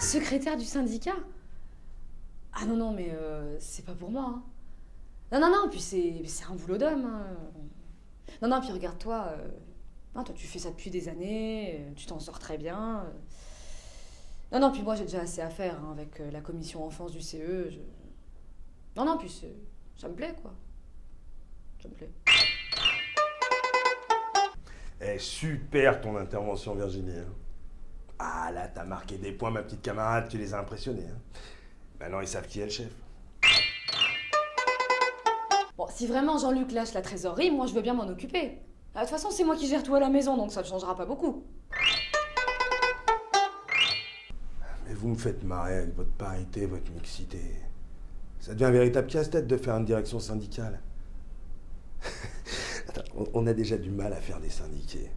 Secrétaire du syndicat? Ah non, non, mais c'est pas pour moi. Hein. Non, non, non, puis c'est un boulot d'homme. Hein. Non, non, puis regarde-toi. Non, toi, tu fais ça depuis des années, tu t'en sors très bien. Non, non, puis moi, j'ai déjà assez à faire hein, avec la commission enfance du CE. Non, non, puis ça me plaît, quoi. Ça me plaît. Eh, super ton intervention, Virginie. Hein. Ah là, t'as marqué des points, ma petite camarade, tu les as impressionnés. Hein. Maintenant, ils savent qui est le chef. Bon, si vraiment Jean-Luc lâche la trésorerie, moi, je veux bien m'en occuper. De toute façon, c'est moi qui gère tout à la maison, donc ça ne changera pas beaucoup. Mais vous me faites marrer avec votre parité, votre mixité. Ça devient un véritable casse-tête de faire une direction syndicale. Attends, on a déjà du mal à faire des syndiqués.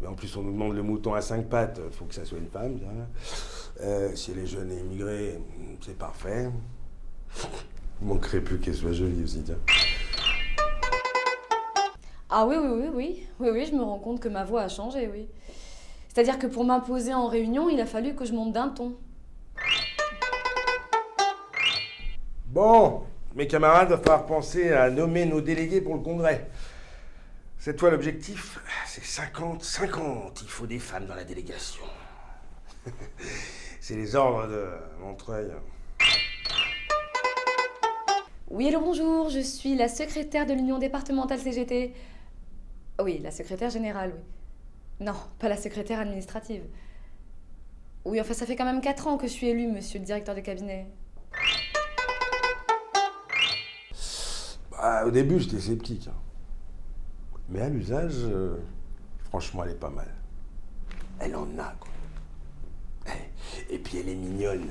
Mais en plus, on nous demande le mouton à 5 pattes. Faut que ça soit une femme, ça. Si elle est jeune et immigrée, c'est parfait. Il manquerait plus qu'elle soit jolie aussi, tiens. Ah oui, oui, oui, oui. Oui, oui, je me rends compte que ma voix a changé, oui. C'est-à-dire que pour m'imposer en réunion, il a fallu que je monte d'un ton. Bon, mes camarades, il va falloir penser à nommer nos délégués pour le congrès. Cette fois, l'objectif, c'est 50-50. Il faut des femmes dans la délégation. C'est les ordres de Montreuil. Oui, allô, bonjour, je suis la secrétaire de l'Union départementale CGT. Oui, la secrétaire générale, oui. Non, pas la secrétaire administrative. Oui, enfin, ça fait quand même 4 ans que je suis élue, monsieur le directeur de cabinet. Bah, au début, j'étais sceptique. Hein. Mais à l'usage, franchement, elle est pas mal. Elle en a, quoi. Et puis, elle est mignonne.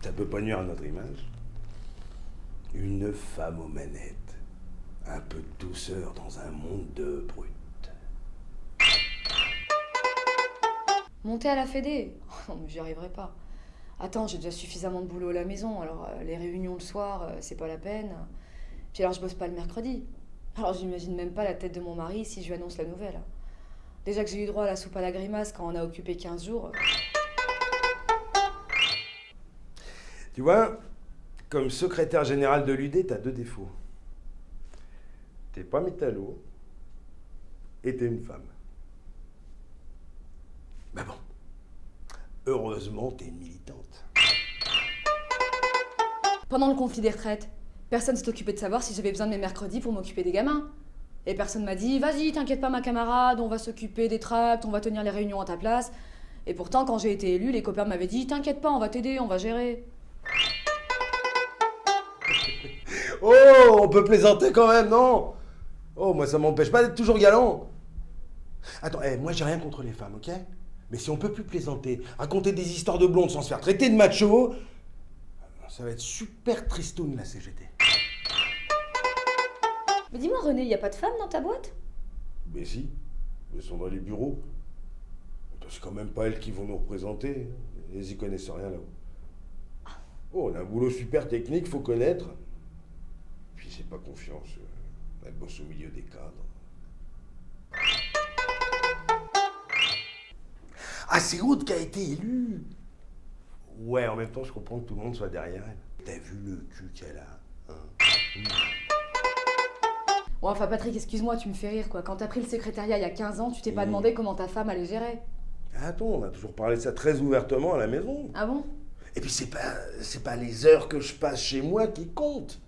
Ça peut pas nuire à notre image. Une femme aux manettes. Un peu de douceur dans un monde de brutes. Monter à la Fédé? Oh, non, mais j'y arriverai pas. Attends, j'ai déjà suffisamment de boulot à la maison, alors les réunions le soir, c'est pas la peine. Puis alors, je bosse pas le mercredi. Alors, j'imagine même pas la tête de mon mari si je lui annonce la nouvelle. Déjà que j'ai eu droit à la soupe à la grimace quand on a occupé 15 jours. Tu vois, comme secrétaire général de l'UD, t'as 2 défauts. T'es pas métallo et t'es une femme. Mais bon, heureusement, t'es une militante. Pendant le conflit des retraites, personne s'est occupé de savoir si j'avais besoin de mes mercredis pour m'occuper des gamins. Et personne m'a dit « Vas-y, t'inquiète pas ma camarade, on va s'occuper des tracts, on va tenir les réunions à ta place. » Et pourtant, quand j'ai été élue, les copains m'avaient dit « T'inquiète pas, on va t'aider, on va gérer. » Oh, on peut plaisanter quand même, non? Oh, moi, ça m'empêche pas d'être toujours galant. Attends, moi, j'ai rien contre les femmes, ok? Mais si on peut plus plaisanter, raconter des histoires de blondes sans se faire traiter de macho, ça va être super tristoun, la CGT. Mais dis-moi René, y a pas de femmes dans ta boîte? Mais si, elles sont dans les bureaux. Attends, c'est quand même pas elles qui vont nous représenter. Elles y connaissent rien là-haut. Oh, on a un boulot super technique, faut connaître. Puis j'ai pas confiance. Elle bosse au milieu des cadres. Ah, c'est Aude qui a été élue. Ouais, en même temps, je comprends que tout le monde soit derrière elle. T'as vu le cul qu'elle a, hein? Bon, enfin Patrick, excuse-moi, tu me fais rire quoi. Quand t'as pris le secrétariat il y a 15 ans, tu t'es pas demandé comment ta femme allait gérer. Attends, on a toujours parlé de ça très ouvertement à la maison. Ah bon? Et puis c'est pas les heures que je passe chez moi qui comptent.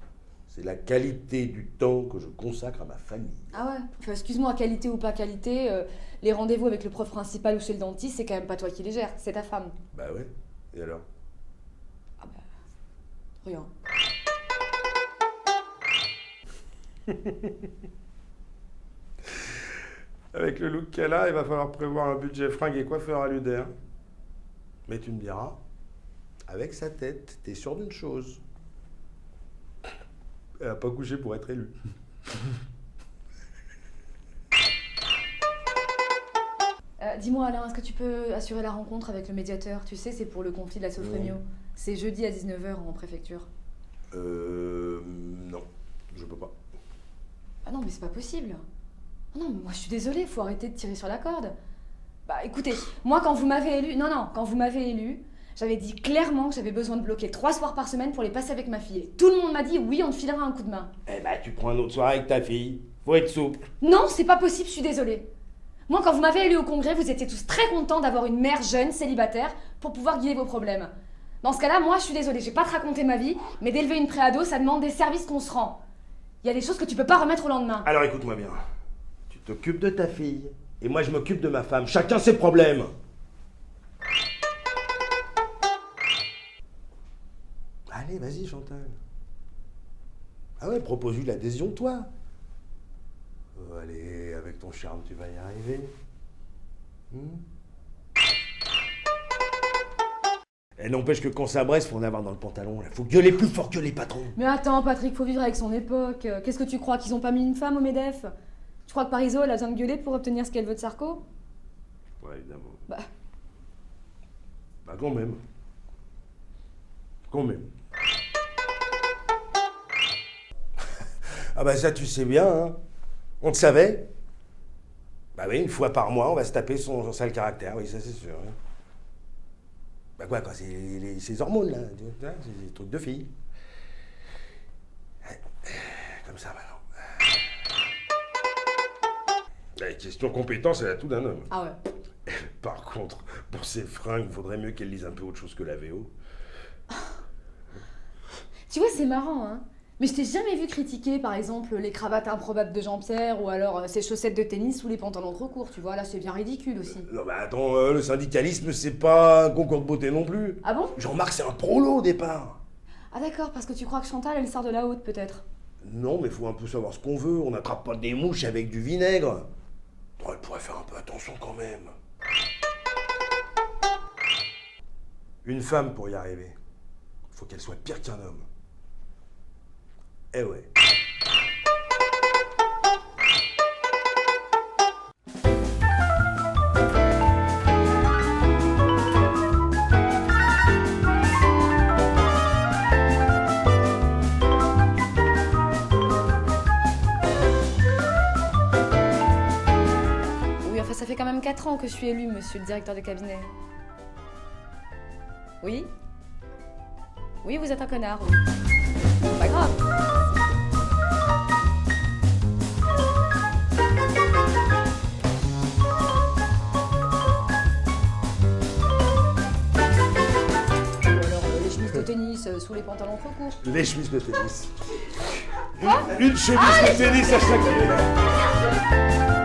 C'est la qualité du temps que je consacre à ma famille. Ah ouais? Enfin, excuse-moi, qualité ou pas qualité, les rendez-vous avec le prof principal ou chez le dentiste, c'est quand même pas toi qui les gères, c'est ta femme. Bah ouais, et alors? Ah bah... rien. Avec le look qu'elle a, il va falloir prévoir un budget fringue et coiffeur à l'UDR. Mais tu me diras, avec sa tête, t'es sûr d'une chose. Elle a pas couché pour être élue. Dis-moi Alain, est-ce que tu peux assurer la rencontre avec le médiateur? Tu sais, c'est pour le conflit de la Sofremio. C'est jeudi à 19h en préfecture. Non, je peux pas. Ah non, mais c'est pas possible. Ah non, mais moi je suis désolée, faut arrêter de tirer sur la corde. Bah écoutez, moi quand vous m'avez élu, quand vous m'avez élu, J'avais dit clairement que j'avais besoin de bloquer 3 soirs par semaine pour les passer avec ma fille. Et tout le monde m'a dit oui, on te filera un coup de main. Eh ben, tu prends un autre soir avec ta fille. Faut être souple. Non, c'est pas possible, je suis désolée. Moi, quand vous m'avez élu au congrès, vous étiez tous très contents d'avoir une mère jeune, célibataire, pour pouvoir guider vos problèmes. Dans ce cas-là, moi, je suis désolée, je vais pas te raconter ma vie, mais d'élever une préado, ça demande des services qu'on se rend. Il y a des choses que tu peux pas remettre au lendemain. Alors écoute-moi bien. Tu t'occupes de ta fille, et moi je m'occupe de ma femme. Chacun ses problèmes. Allez, vas-y, Chantal. Ah ouais, propose-lui l'adhésion, toi. Oh, allez, avec ton charme, tu vas y arriver. Elle n'empêche que quand ça braise, faut en avoir dans le pantalon. Là. Faut gueuler plus fort que les patrons. Mais attends, Patrick, faut vivre avec son époque. Qu'est-ce que tu crois, qu'ils ont pas mis une femme au MEDEF? Tu crois que Parisot, elle a besoin de gueuler pour obtenir ce qu'elle veut de Sarko? Ouais, évidemment. Bah, quand même. Quand même. Ah bah ça, tu sais bien, hein. On te savait. Bah oui, une fois par mois, on va se taper son sale caractère, oui, ça c'est sûr. Hein. Bah quoi, c'est ces hormones là, c'est des trucs de filles. Comme ça maintenant. La question compétence, elle a tout d'un homme. ah ouais. Par contre, pour ces fringues, il faudrait mieux qu'elle lise un peu autre chose que la VO. Tu vois, c'est marrant, hein. Mais je t'ai jamais vu critiquer, par exemple, les cravates improbables de Jean-Pierre ou alors ses chaussettes de tennis ou les pantalons trop courts, tu vois. Là, c'est bien ridicule aussi. Non, bah attends, le syndicalisme, c'est pas un concours de beauté non plus. Ah bon? Jean-Marc, c'est un prolo au départ. Ah d'accord, parce que tu crois que Chantal, elle sort de la haute, peut-être. Non, mais faut un peu savoir ce qu'on veut. On n'attrape pas des mouches avec du vinaigre. Oh, elle pourrait faire un peu attention quand même. Une femme, pour y arriver, faut qu'elle soit pire qu'un homme. Eh ouais. Oui, enfin, ça fait quand même 4 ans que je suis élue, monsieur le directeur de cabinet. Oui? Oui, vous êtes un connard, oui. Pas grave. Ou alors les chemises de tennis sous les pantalons trop courts. Les chemises de tennis. Une chemise de tennis à chaque pied.